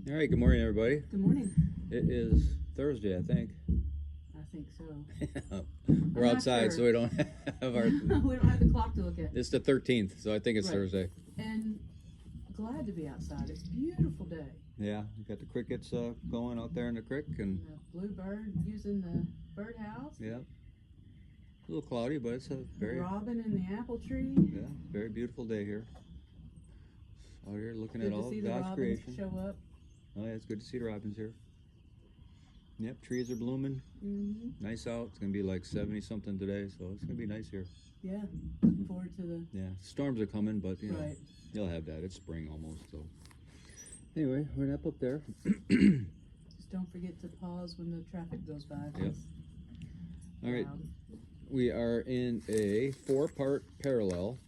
All right, good morning, everybody. Good morning. It is Thursday, I think. I think so. We're I'm not outside, sure. so we don't have our. We don't have the clock to look at. It's the 13th, so I think it's Right. Thursday. And glad to be outside. It's a beautiful day. Yeah, you got the crickets going out there in the creek, and And the bluebird using the birdhouse. yeah, a little cloudy, but it's a very Robin in the apple tree. very beautiful day here. Out here looking Good at to all see of the God's robins creation. show up. Oh yeah, it's good to see the robins here. Yep, trees are blooming. Mm-hmm. Nice out. It's gonna be like 70 something today, so it's gonna be nice here. Yeah. Looking forward to the. Yeah, storms are coming, but you know, Right. you'll have that. It's spring almost, so. Anyway, we're up there. Just don't forget to pause when the traffic goes by. Yep. All right, Loud. we are in a 4-part parallel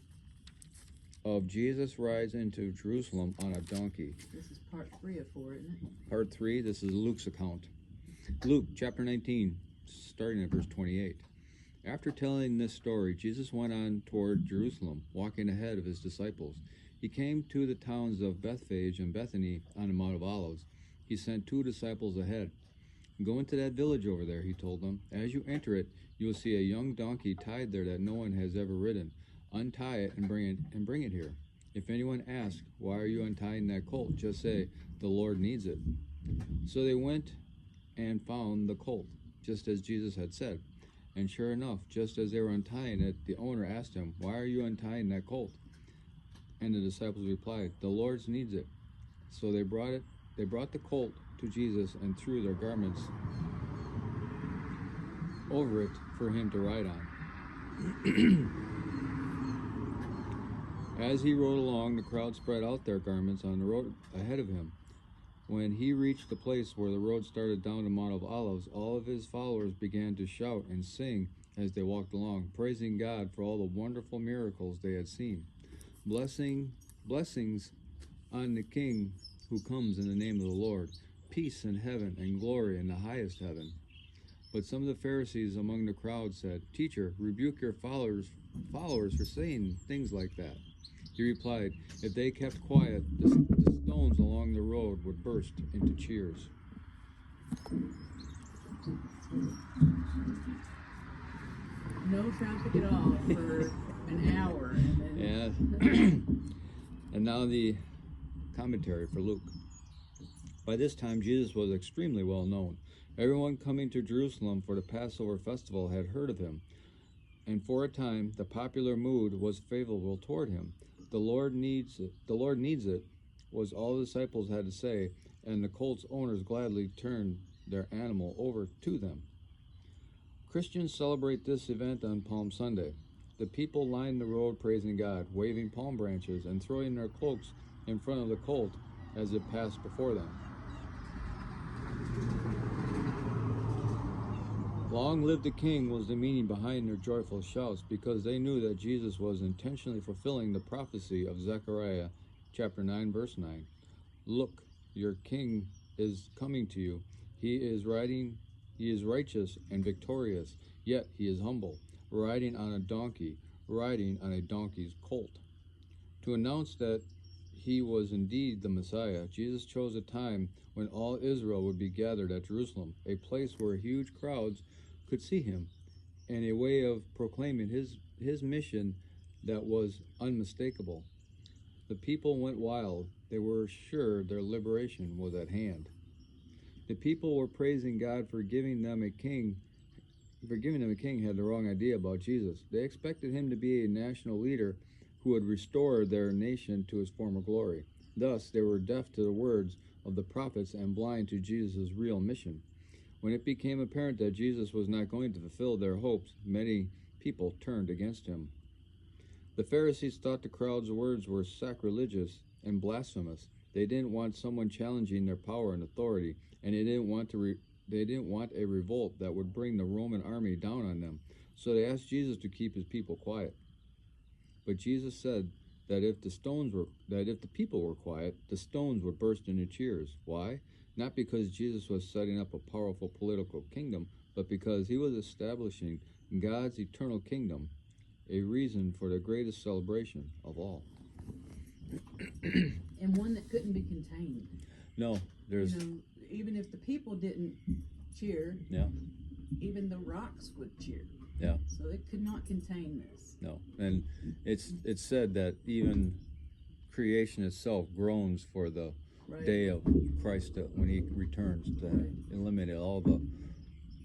of Jesus rides into Jerusalem on a donkey. This is part 3 of 4, isn't it? Part 3, this is Luke's account. Luke chapter 19, starting at verse 28. After telling this story, Jesus went on toward Jerusalem, walking ahead of his disciples. He came to the towns of Bethphage and Bethany on the Mount of Olives. He sent 2 disciples ahead. Go into that village over there, he told them. As you enter it, you will see a young donkey tied there that no one has ever ridden. Untie it and bring it here. If anyone asks, why are you untying that colt? Just say, the Lord needs it. So they went and found the colt, just as Jesus had said. And sure enough, just as they were untying it, the owner asked him, why are you untying that colt? And the disciples replied, the Lord needs it. So they brought the colt to Jesus and threw their garments over it for him to ride on. As he rode along, the crowd spread out their garments on the road ahead of him. When he reached the place where the road started down the Mount of Olives, all of his followers began to shout and sing as they walked along, praising God for all the wonderful miracles they had seen. Blessings on the King who comes in the name of the Lord, peace in heaven and glory in the highest heaven. But some of the Pharisees among the crowd said, Teacher, rebuke your followers for saying things like that. He replied, if they kept quiet, the stones along the road would burst into cheers. No traffic at all for an hour. And then Yeah. And now the commentary for Luke. By this time, Jesus was extremely well known. Everyone coming to Jerusalem for the Passover festival had heard of him, and for a time, the popular mood was favorable toward him. The Lord needs it, was all the disciples had to say, and the colt's owners gladly turned their animal over to them. Christians celebrate this event on Palm Sunday. The people lined the road praising God, waving palm branches and throwing their cloaks in front of the colt as it passed before them. Long live the King was the meaning behind their joyful shouts, because they knew that Jesus was intentionally fulfilling the prophecy of Zechariah chapter 9 verse 9. Look, your King is coming to you. He is righteous and victorious, yet he is humble, riding on a donkey, riding on a donkey's colt. To announce that he was indeed the Messiah, Jesus chose a time when all Israel would be gathered at Jerusalem, a place where huge crowds could see him, and a way of proclaiming his mission that was unmistakable. The people went wild. They were sure their liberation was at hand. The people were praising God for giving them a king had the wrong idea about Jesus. They expected him to be a national leader who would restore their nation to its former glory. Thus, they were deaf to the words of the prophets and blind to Jesus' real mission. When it became apparent that Jesus was not going to fulfill their hopes, many people turned against him. The Pharisees thought the crowd's words were sacrilegious and blasphemous. They didn't want someone challenging their power and authority, and they didn't want a revolt that would bring the Roman army down on them. So they asked Jesus to keep his people quiet. But Jesus said that if the people were quiet, the stones would burst into cheers. Why? Not because Jesus was setting up a powerful political kingdom, but because he was establishing God's eternal kingdom, a reason for the greatest celebration of all. and one that couldn't be contained. No, there's. You know, even if the people didn't cheer, Yeah. even the rocks would cheer. Yeah. So it could not contain this. No, and it's said that even creation itself groans for the Right. day of Christ when He returns to Right. eliminate all the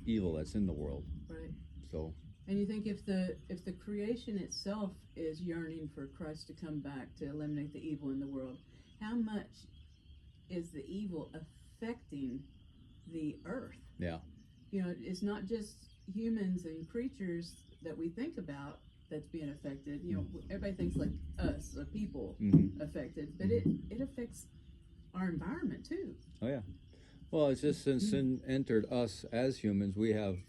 evil that's in the world. Right. So. And you think if the creation itself is yearning for Christ to come back to eliminate the evil in the world, how much is the evil affecting the earth? Yeah. You know, it's not just humans and creatures that we think about that's being affected. You know, everybody thinks like us, the people affected, but it affects our environment too. Oh yeah. Well, it's just since sin entered us as humans, we have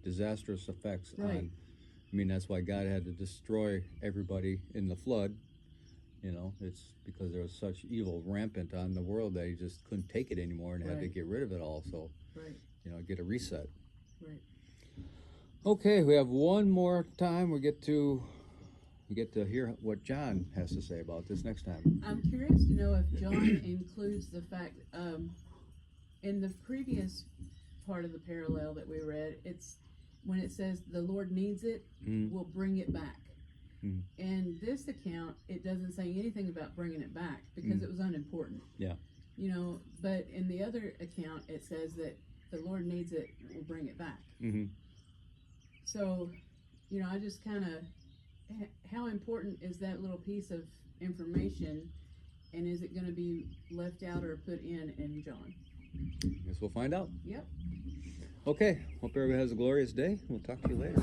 disastrous effects Right. on. I mean, that's why God had to destroy everybody in the flood. You know, it's because there was such evil rampant on the world that He just couldn't take it anymore and had to get rid of it all. So, right. You know, get a reset. Right. Okay, we have one more time. We get to hear what John has to say about this next time. I'm curious to know if John includes the fact in the previous part of the parallel that we read, it's when it says the Lord needs it, we'll bring it back. In this account, it doesn't say anything about bringing it back because it was unimportant. Yeah. You know, but in the other account, it says that the Lord needs it, we'll bring it back. So, you know, I just kind of, how important is that little piece of information, and is it going to be left out or put in John? Guess we'll find out. Yep. Okay, hope everybody has a glorious day. We'll talk to you later.